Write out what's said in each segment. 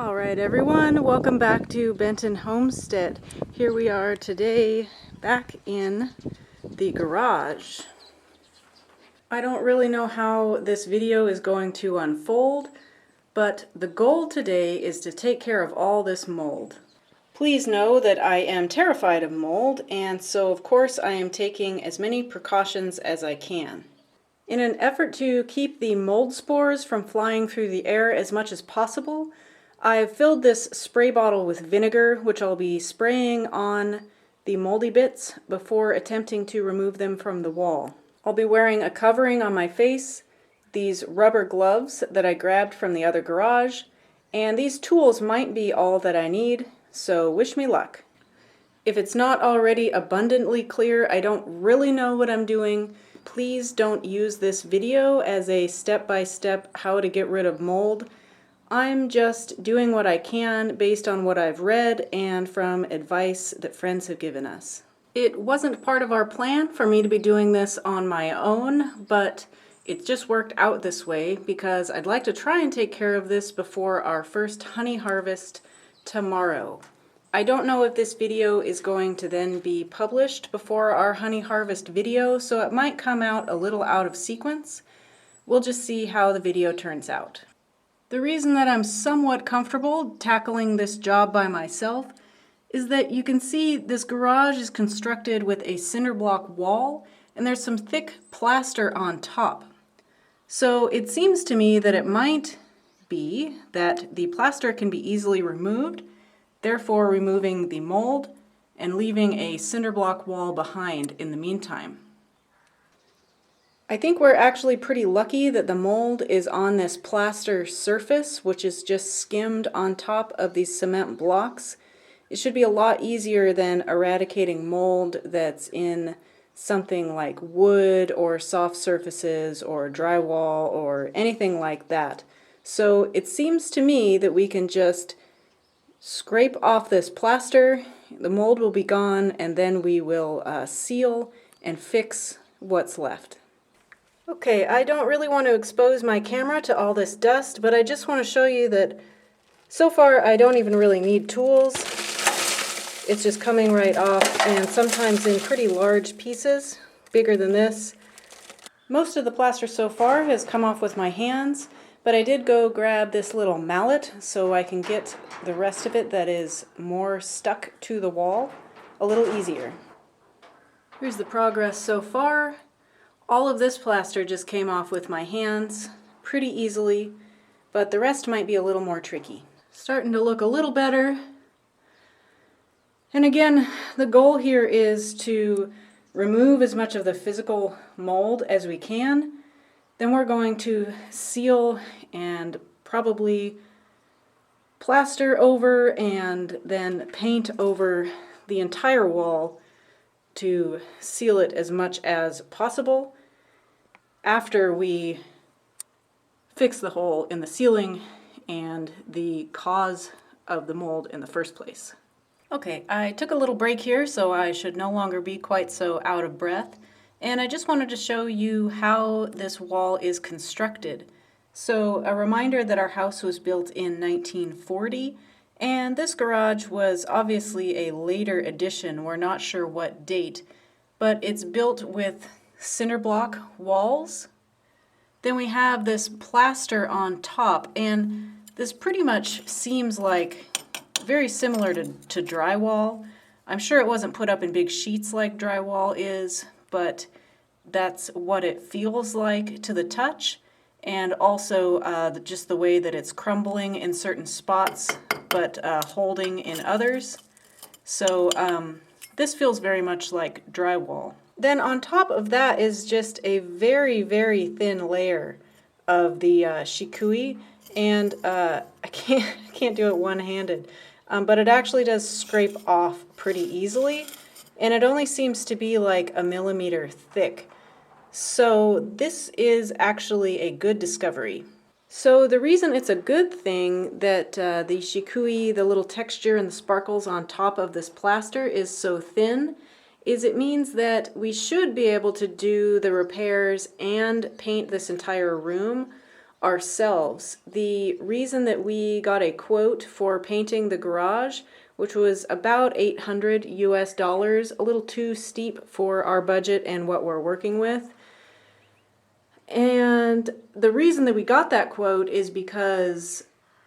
Alright everyone, welcome back to Benton Homestead. Here we are today back in the garage. I don't really know how this video is going to unfold, but the goal today is to take care of all this mold. Please know that I am terrified of mold, and so of course I am taking as many precautions as I can. In an effort to keep the mold spores from flying through the air as much as possible, I've filled this spray bottle with vinegar, which I'll be spraying on the moldy bits before attempting to remove them from the wall. I'll be wearing a covering on my face, these rubber gloves that I grabbed from the other garage, and these tools might be all that I need, so wish me luck. If it's not already abundantly clear, I don't really know what I'm doing. Please don't use this video as a step-by-step how to get rid of mold. I'm just doing what I can based on what I've read and from advice that friends have given us. It wasn't part of our plan for me to be doing this on my own, but it just worked out this way because I'd like to try and take care of this before our first honey harvest tomorrow. I don't know if this video is going to then be published before our honey harvest video, so it might come out a little out of sequence. We'll just see how the video turns out. The reason that I'm somewhat comfortable tackling this job by myself is that you can see this garage is constructed with a cinder block wall and there's some thick plaster on top. So it seems to me that it might be that the plaster can be easily removed, therefore removing the mold and leaving a cinder block wall behind in the meantime. I think we're actually pretty lucky that the mold is on this plaster surface, which is just skimmed on top of these cement blocks. It should be a lot easier than eradicating mold that's in something like wood or soft surfaces or drywall or anything like that. So it seems to me that we can just scrape off this plaster, the mold will be gone, and then we will seal and fix what's left. Okay, I don't really want to expose my camera to all this dust, but I just want to show you that so far I don't even really need tools. It's just coming right off, and sometimes in pretty large pieces, bigger than this. Most of the plaster so far has come off with my hands, but I did go grab this little mallet so I can get the rest of it that is more stuck to the wall a little easier. Here's the progress so far. All of this plaster just came off with my hands pretty easily, but the rest might be a little more tricky. Starting to look a little better. And again, the goal here is to remove as much of the physical mold as we can. Then we're going to seal and probably plaster over and then paint over the entire wall to seal it as much as possible after we fix the hole in the ceiling and the cause of the mold in the first place. Okay, I took a little break here, so I should no longer be quite so out of breath, and I just wanted to show you how this wall is constructed. So a reminder that our house was built in 1940, and this garage was obviously a later addition. We're not sure what date, but it's built with cinder block walls. Then we have this plaster on top, and this pretty much seems like very similar to drywall. I'm sure it wasn't put up in big sheets like drywall is, but that's what it feels like to the touch. And also just the way that it's crumbling in certain spots, but holding in others. So this feels very much like drywall. Then on top of that is just a very, very thin layer of the shikui, and I can't do it one-handed, but it actually does scrape off pretty easily, and it only seems to be like 1 millimeter thick. So this is actually a good discovery. So the reason it's a good thing that the shikui, the little texture and the sparkles on top of this plaster is so thin is it means that we should be able to do the repairs and paint this entire room ourselves. The reason that we got a quote for painting the garage, which was about $800 US, a little too steep for our budget and what we're working with. And the reason that we got that quote is because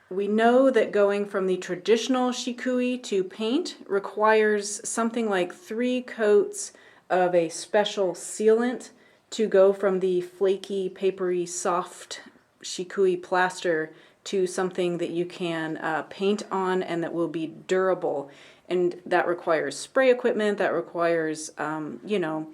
we know that going from the traditional shikui to paint requires something like 3 coats of a special sealant to go from the flaky, papery, soft shikui plaster to something that you can paint on and that will be durable. And that requires spray equipment, that requires, you know,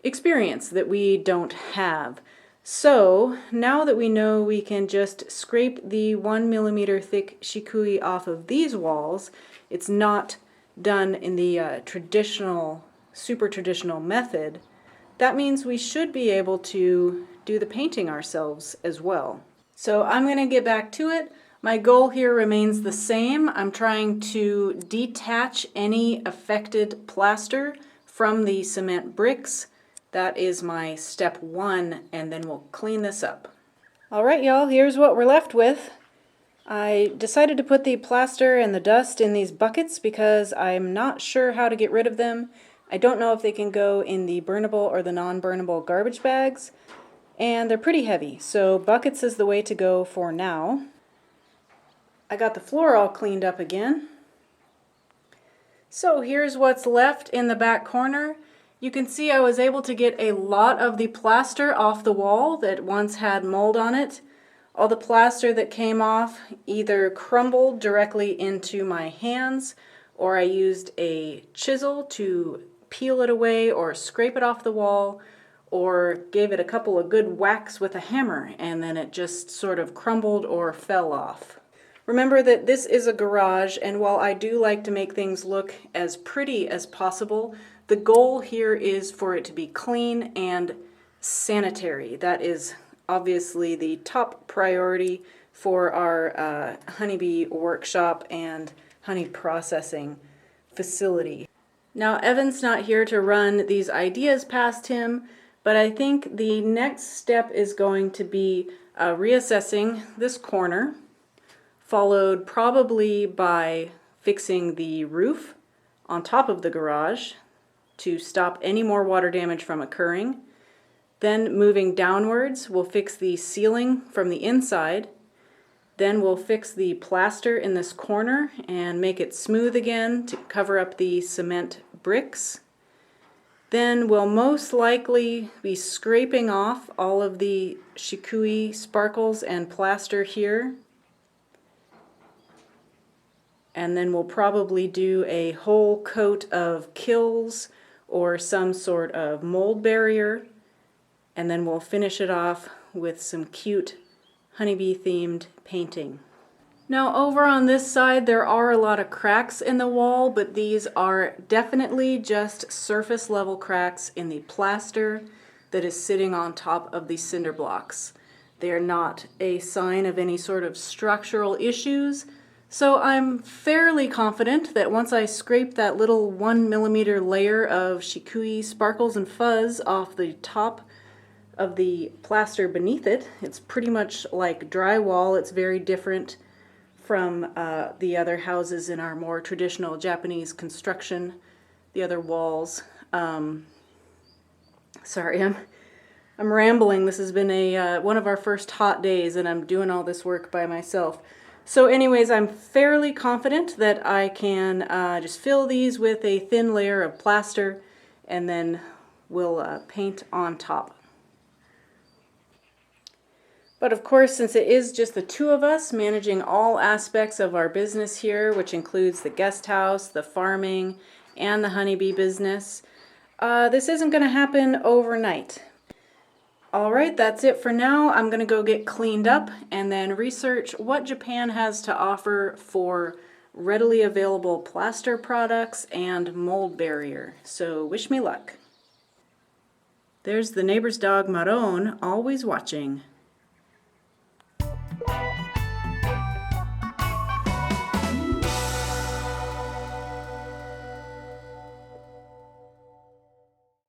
experience that we don't have. So now that we know we can just scrape the 1 millimeter thick shikui off of these walls, it's not done in the traditional, super traditional method, that means we should be able to do the painting ourselves as well. So I'm going to get back to it. My goal here remains the same. I'm trying to detach any affected plaster from the cement bricks. That is my step 1, and then we'll clean this up. Alright y'all, here's what we're left with. I decided to put the plaster and the dust in these buckets because I'm not sure how to get rid of them. I don't know if they can go in the burnable or the non-burnable garbage bags, and they're pretty heavy, so buckets is the way to go for now. I got the floor all cleaned up again. So here's what's left in the back corner. You can see I was able to get a lot of the plaster off the wall that once had mold on it. All the plaster that came off either crumbled directly into my hands, or I used a chisel to peel it away or scrape it off the wall, or gave it a couple of good whacks with a hammer and then it just sort of crumbled or fell off. Remember that this is a garage, and while I do like to make things look as pretty as possible, the goal here is for it to be clean and sanitary. That is obviously the top priority for our honeybee workshop and honey processing facility. Now Evan's not here to run these ideas past him, but I think the next step is going to be reassessing this corner, followed probably by fixing the roof on top of the garage to stop any more water damage from occurring. Then moving downwards, we'll fix the ceiling from the inside. Then we'll fix the plaster in this corner and make it smooth again to cover up the cement bricks. Then we'll most likely be scraping off all of the shikui sparkles and plaster here. And then we'll probably do a whole coat of kills or some sort of mold barrier, and then we'll finish it off with some cute honeybee themed painting. Now over on this side there are a lot of cracks in the wall, but these are definitely just surface level cracks in the plaster that is sitting on top of the cinder blocks. They are not a sign of any sort of structural issues. So I'm fairly confident that once I scrape that little 1 millimeter layer of shikui sparkles and fuzz off the top of the plaster beneath it, it's pretty much like drywall. It's very different from the other houses in our more traditional Japanese construction, the other walls. Sorry, I'm rambling. This has been one of our first hot days and I'm doing all this work by myself. So anyways, I'm fairly confident that I can just fill these with a thin layer of plaster and then we'll paint on top. But of course, since it is just the two of us managing all aspects of our business here, which includes the guest house, the farming, and the honeybee business, this isn't going to happen overnight. Alright, that's it for now. I'm going to go get cleaned up and then research what Japan has to offer for readily available plaster products and mold barrier. So wish me luck. There's the neighbor's dog Maron, always watching.